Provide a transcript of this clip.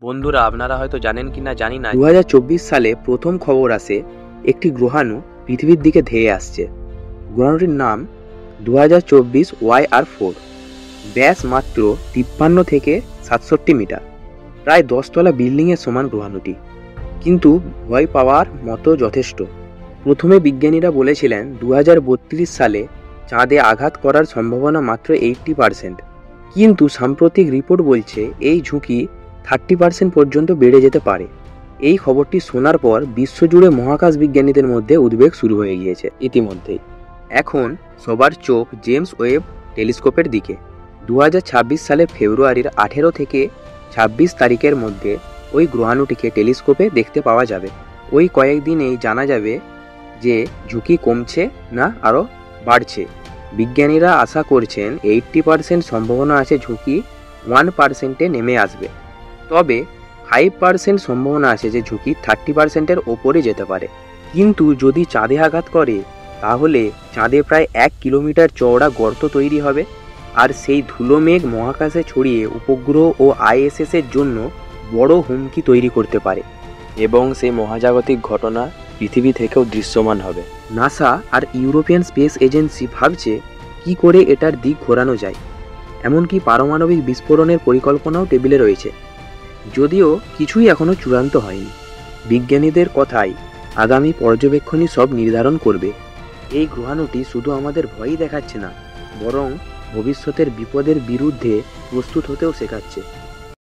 বন্ধুরা, আপনারা হয়তো জানেন কিনা জানি না, 2024 সালে প্রথম খবর আসে একটি গ্রহাণু পৃথিবীর দিকে ধেয়ে আসছে। গ্রহাণুটির নাম 2024 YR4। ব্যাস মাত্র 53 থেকে 67 মিটার, প্রায় 10 তলা বিল্ডিংয়ের সমান গ্রহাণুটি। কিন্তু ভয় পাওয়ার মতো যথেষ্ট। প্রথমে বিজ্ঞানীরা বলেছিলেন 2032 সালে চাঁদে আঘাত করার সম্ভাবনা মাত্র 80%, কিন্তু সাম্প্রতিক রিপোর্ট বলছে এই ঝুঁকি 30% পর্যন্ত বেড়ে যেতে পারে। এই খবরটি শোনার পর বিশ্বজুড়ে মহাকাশ বিজ্ঞানীদের মধ্যে উদ্বেগ শুরু হয়ে গিয়েছে ইতিমধ্যেই। এখন সবার চোখ জেমস ওয়েব টেলিস্কোপের দিকে। 2026 সালের ফেব্রুয়ারির 18 থেকে 26 তারিখের মধ্যে ওই গ্রহাণুটিকে টেলিস্কোপে দেখতে পাওয়া যাবে। ওই কয়েকদিনেই জানা যাবে যে ঝুঁকি কমছে না আরও বাড়ছে। বিজ্ঞানীরা আশা করছেন 80% সম্ভাবনা আছে ঝুঁকি 1%-এ নেমে আসবে, তবে 5% সম্ভাবনা আছে যে ঝুঁকি 30%-এর ওপরে যেতে পারে। কিন্তু যদি চাঁদে আঘাত করে তাহলে চাঁদে প্রায় 1 কিলোমিটার চওড়া গর্ত তৈরি হবে, আর সেই ধুলো মেঘ মহাকাশে ছড়িয়ে উপগ্রহ ও ISS-এর জন্য বড় হুমকি তৈরি করতে পারে, এবং সেই মহাজাগতিক ঘটনা পৃথিবী থেকেও দৃশ্যমান হবে। নাসা আর ইউরোপিয়ান স্পেস এজেন্সি ভাবছে কি করে এটার দিক ঘোরানো যায়। এমনকি পারমাণবিক বিস্ফোরণের পরিকল্পনাও টেবিলে রয়েছে, যদিও কিছুই এখনও চূড়ান্ত হয়নি। বিজ্ঞানীদের কথাই আগামী পর্যবেক্ষণই সব নির্ধারণ করবে। এই গ্রহাণুটি শুধু আমাদের ভয়ই দেখাচ্ছে না, বরং ভবিষ্যতের বিপদের বিরুদ্ধে প্রস্তুত হতেও শেখাচ্ছে।